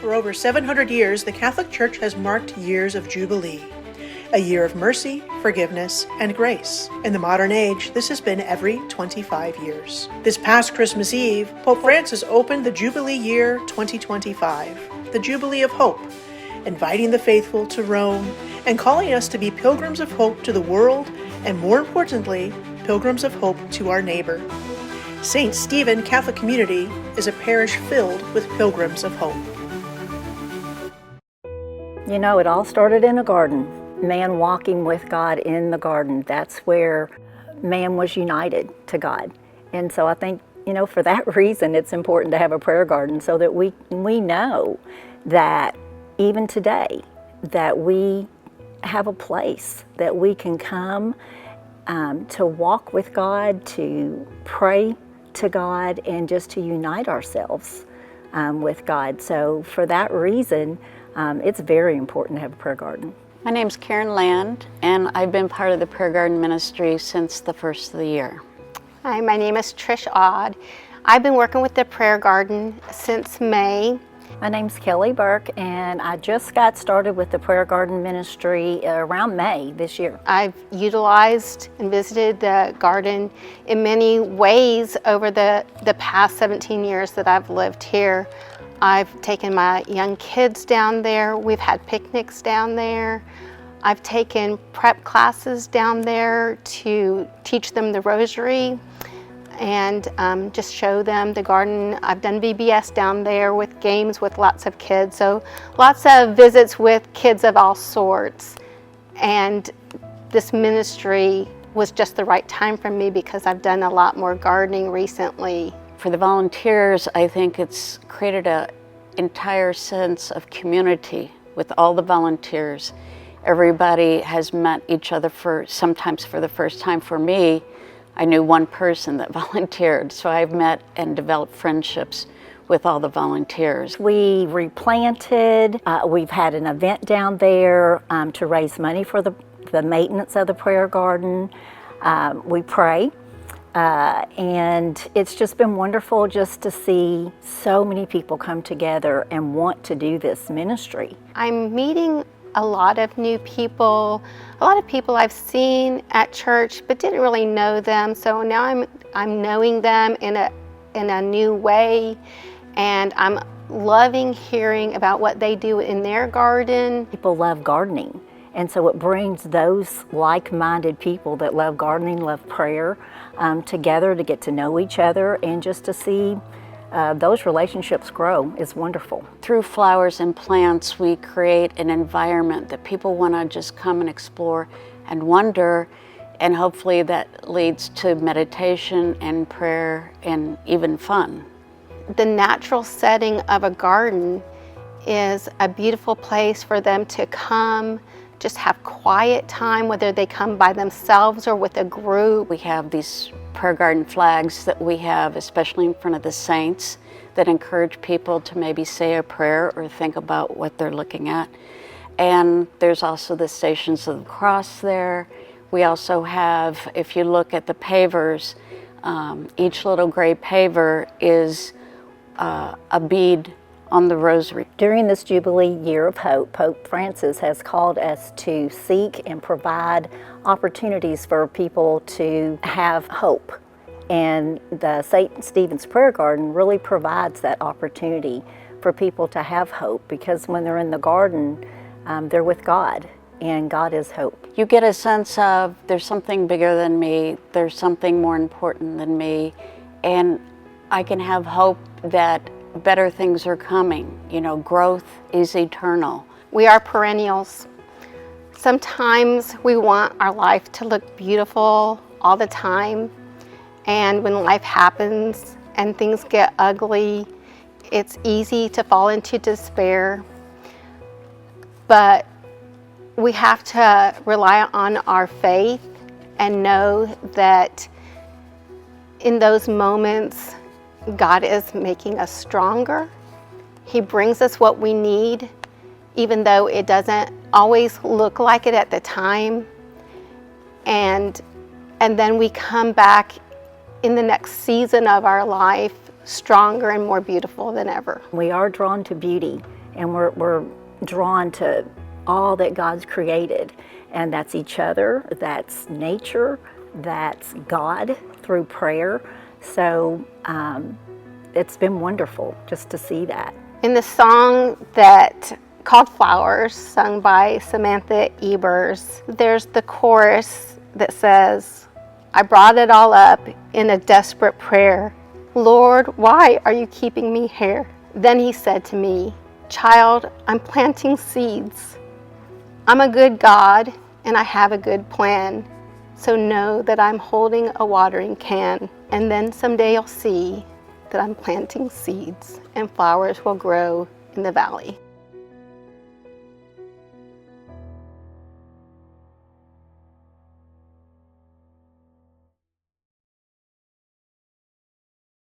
For over 700 years, the Catholic Church has marked years of Jubilee, a year of mercy, forgiveness, and grace. In the modern age, this has been every 25 years. This past Christmas Eve, Pope Francis opened the Jubilee year 2025, the Jubilee of Hope, inviting the faithful to Rome and calling us to be pilgrims of hope to the world and, more importantly, pilgrims of hope to our neighbor. St. Stephen Catholic Community is a parish filled with pilgrims of hope. You know, it all started in a garden. Man walking with God in the garden. That's where man was united to God. And so I think, you know, for that reason, it's important to have a prayer garden so that we know that even today, that we have a place that we can come to walk with God, to pray to God, and just to unite ourselves with God. So for that reason, it's very important to have a prayer garden. My name's Karen Land, and I've been part of the prayer garden ministry since the first of the year. Hi, my name is Trish Odd. I've been working with the prayer garden since May. My name's Kelly Burke, and I just got started with the prayer garden ministry around May this year. I've utilized and visited the garden in many ways over the past 17 years that I've lived here. I've taken my young kids down there. We've had picnics down there. I've taken prep classes down there to teach them the rosary and just show them the garden. I've done VBS down there with games with lots of kids. So lots of visits with kids of all sorts. And this ministry was just the right time for me because I've done a lot more gardening recently. For the volunteers, I think it's created an entire sense of community with all the volunteers. Everybody has met each other sometimes for the first time. For me, I knew one person that volunteered, so I've met and developed friendships with all the volunteers. We replanted, we've had an event down there to raise money for the maintenance of the prayer garden. We pray. And it's just been wonderful just to see so many people come together and want to do this ministry. I'm meeting a lot of new people, a lot of people I've seen at church but didn't really know them. So now I'm knowing them in a new way, and I'm loving hearing about what they do in their garden. People love gardening. And so it brings those like-minded people that love gardening, love prayer, together to get to know each other and just to see those relationships grow is wonderful. Through flowers and plants, we create an environment that people want to just come and explore and wonder, and hopefully that leads to meditation and prayer and even fun. The natural setting of a garden is a beautiful place for them to come, just have quiet time, whether they come by themselves or with a group. We have these prayer garden flags that we have, especially in front of the saints, that encourage people to maybe say a prayer or think about what they're looking at. And there's also the Stations of the Cross there. We also have, if you look at the pavers, each little gray paver is a bead on the rosary. During this Jubilee Year of Hope, Pope Francis has called us to seek and provide opportunities for people to have hope. And the St. Stephen's Prayer Garden really provides that opportunity for people to have hope, because when they're in the garden, they're with God, and God is hope. You get a sense of there's something bigger than me, there's something more important than me, and I can have hope that better things are coming. You know, growth is eternal. We are perennials. Sometimes we want our life to look beautiful all the time, and when life happens and things get ugly, it's easy to fall into despair. But we have to rely on our faith and know that in those moments, God is making us stronger. He brings us what we need, even though it doesn't always look like it at the time. And then we come back in the next season of our life stronger and more beautiful than ever. We are drawn to beauty, and we're drawn to all that God's created, and that's each other, that's nature, that's God through prayer. So it's been wonderful just to see that. In the song that called Flowers, sung by Samantha Ebers, there's the chorus that says, I brought it all up in a desperate prayer. Lord, why are you keeping me here? Then he said to me, child, I'm planting seeds. I'm a good God and I have a good plan. So know that I'm holding a watering can, and then someday you'll see that I'm planting seeds and flowers will grow in the valley.